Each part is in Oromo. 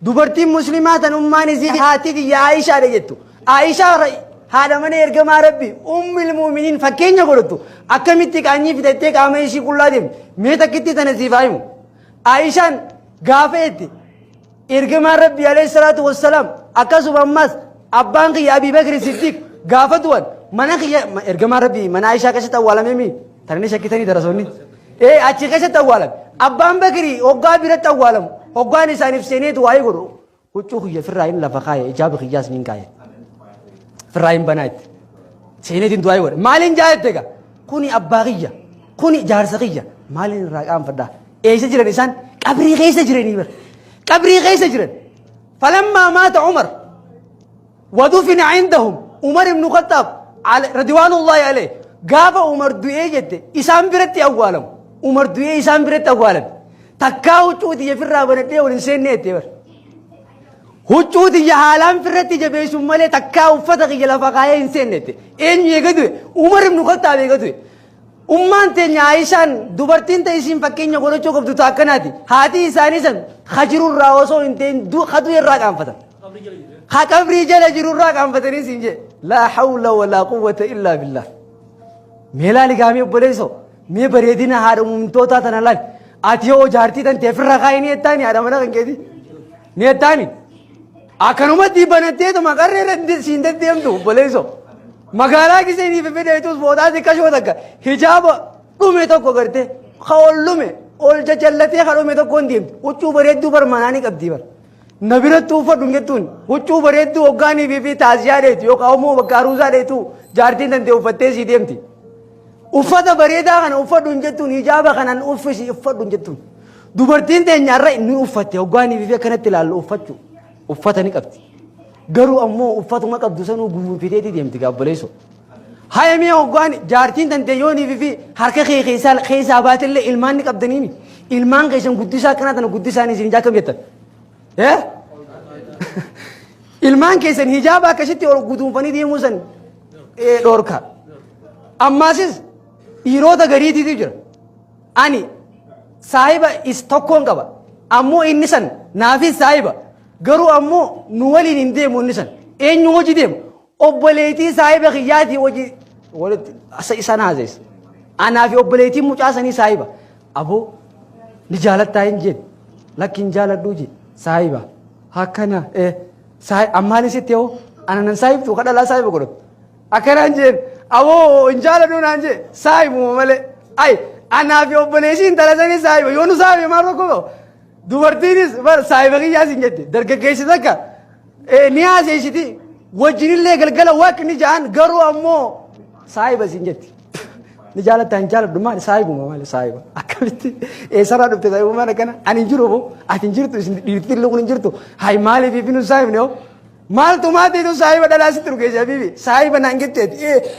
دبرتي مسلمات أمان زي هاتي يا عائشة رجتو عائشة هذا من إرجع ربي المؤمنين فكين يقولتو أكملتك أني في تتك أمشي كل هذا ميتا كتير تنزيفايمو عائشة قافيتي إرجع ربي عليه الصلاة والسلام أكاسو بمس أبانك يا أبي بكر الصديق قافتوان منك يا إرجع ربي من عائشة كشت أولا ميمي ترى شكيتني درسوني إيه أشي كشت أولا أبان بكري أوقا بيرت أولا أوقا نساني في سنة دواي قرو وتشوف يا فرعين لفخاية إجابة خياس من كاية فرعين بنات سنة دين دواي قرو مالين جاهد تكا كوني أباغية كوني جارسقية مالين راقام فدا إيش جرى نسان قبري غيس جرى نيبر قبري غيس جرى فلما مات عمر ودفن عندهم عمر بن الخطاب رضوان الله عليه قاف عمر دويه جد إسام برتي أولهم عمر دويه إسام برتي أولهم تكاو تودي يفرّا بنتيه والإنسان نيتير هو تودي يحالم فرتي جبيش ماله تكاو فتق يلافقايا إنسان نيتي إن يقدوه عمر بن الخطاب يقدوه أمان تنيا عايشان دوبرتين تيسين فكين يقولوا شوكب دوتاكناتي هاتي إنساني سن خجرو الراوسو إنتين دو خدو يراك أم فتن خاكم رجال جرو راك أم فتني سنجة لا حول ولا قوة إلا بالله ميلالي قامي بوليسو مي بريدين هارم توتا تنالك أتيو جارتي تن تفرّا خايني التاني هذا منا كنكدي نيتاني أكنوما دي بنتيه تو مكاري رد سيندت ديم تو بوليسو مكارا كيسه ني في بيت تو بودا دي كشوا دكا حجاب لومي تو کو کرتے خول لومي اول چلتے خلو میں تو کون دیم وچو بريدو پر منانی کب دی بر نبیرت تو فدونگتون وچو بريدو اوغاني بي تازیا رہتی او قومو بکاروزا رہتو جارتي تن تے وفتے سی دیم تي uffata bareedaa kana uffadhuun jettuun hijaaba kanaan uffisi uffadhuun jettuun dubartiin teenyarra inni uffatte hoggaanii fi akkanatti ilaallu uffata ni qabdi garuu ammoo uffatuma qabdu sanuu gufuunfiteeti deemti gaabboleesso hayamee hoggaani jaartiin tante yoonii fi harka keessaa baatillee ilmaan ni qabdaniimi ilmaan keessan guddisaa akkanaa tana guddisaanii isin jaakam jettan ilmaan keessan hijaaba akkasitti ol guduunfanii deemuu san dhoorka ammaasis dhiirota gariitiitu jira ani saahiba is tokkoon qaba ammoo inni san naafis saahiba garuu ammoo nu waliin hin deemu inni san eenyu hojii deemu obboleetii saahiba kiyyaatii hojii walitti isaan haasees anaafi obboleetii mucaasanii saahiba aboo ni jaalattaa hin jeen lakki hin jaaladhuu jee saahiba hakkana ammaanis itti yoo ananan saahibtu kadhalaa saahiba godhatu akkanaan jeen awoo injala duna nje saibu male ay anafi obboleeshin talasani saibu yoonu saibu maro ko dubartinis bar saibu gi yasin jette darga geesi dakka ni ase shiti wajinille galgala wakni jaan garu ammo saibu sin jette ni jala tan jala duma saibu male saibu akabiti sara dubte saibu mana kana ani juro bo atin jirtu dirti lugun jirtu hay male bi binu saibu no mal tumati tu sahiba dalasi turke jabibi sahiba nangette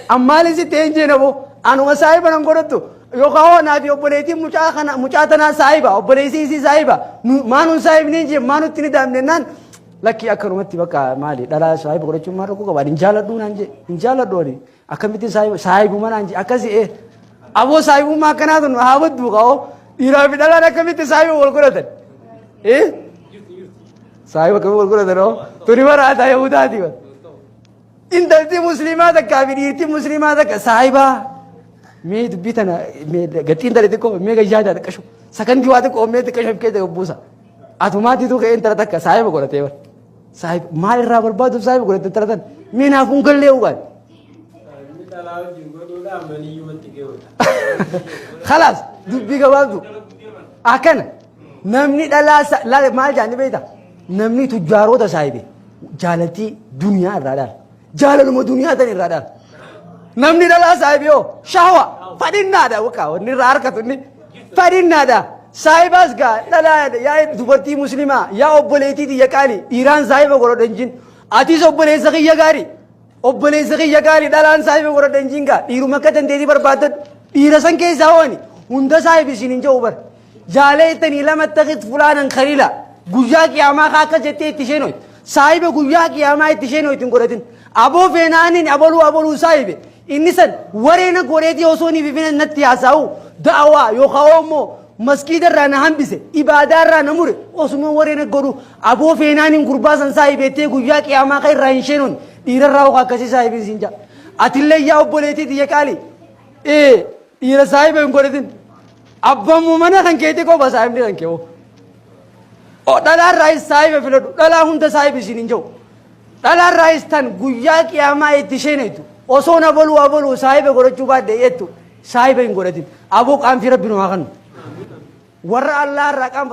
ammali si tenje nabo anu sahiba nangorotu yo kawo na bi oboleti mucatana sahiba obolesi si sahiba manu sahib ninje manu tini damne nan laki akarumati baka mali dala sahiba gorochu maro ko ba injala du nanje injala dori akamiti sahibu mananje akasi abo sahibu ma kana dun hawadu kawo ira bi dala akamiti sahibu wol koratan Sahib कभी बोल कर दरो तुरी बार आता है उदा दी बार इन दर्दी मुस्लिमात काबिरी इतनी मुस्लिमात का साहिबा मैं तो बीता ना मैं गतीन दरे देखो मैं कहीं जा जाता कशु सकन की बात को मैं तो कशु के देखो बूसा आत्माती तो कहीं तरह तक साहिब को रहते हैं साहिब माल राबर बाद साहिब को रहते तरह तक मैं ना कुंगल ले होगा खलास दुबी का बात आकन नमनी ला माल जाने बेटा namni tujjaarota saahibe jaalati duniyaa irraa dhaal jaalaluma duniyaa tan irraa dhaal namni dhalaa saahibe yoo shahwa fadhinnaadha wakaa wanni irraa harkatu inni fadhinnaadha saahibaas gaa dhalaa yaa dubartii muslimaa yaa obboleetiiti yaqaani dhiiraan saahiba godhodhan jin atiis obboleessa kiyya gaarii dhalaan saahiba godhodhan jin gaa dhiiruma akka dandeetii barbaaddan dhiira san keessaa hooni hunda saahibi isin hin jedhu bar jaaleettanii lama taqit fulaanan khaliila guyyaa qiyaamaa akka jettee itti isheen saahiba guyyaa qiyaamaa itti isheen itti godhatin aboo feenaanin abaluu saahibe inni san wareena godheetii osoo ni bifina natti haasa'u da'awaa yookaan immoo مسجد الرانا هم بيسه إبادة الرانا مور أسمه ورينا قرو أبو فينان كرباس سايب تيجو يا كي أما خير راينشينون دير الراو كاسي سايب سينجا أتلي يا أبولتي دي كالي إيه دير سايب ينقولين أبا مومنا كان كيتي كو بس سايب دي كيو أو دلار رايس سايب فيلو دلار هون تسايب سينجو دلار رايس تان غويا كي أما يتشينيتو أسونا بولو سايب غورو چوبا دي يتو سايب ينقولين أبو كان في ربنا هاكن ورا الله رقم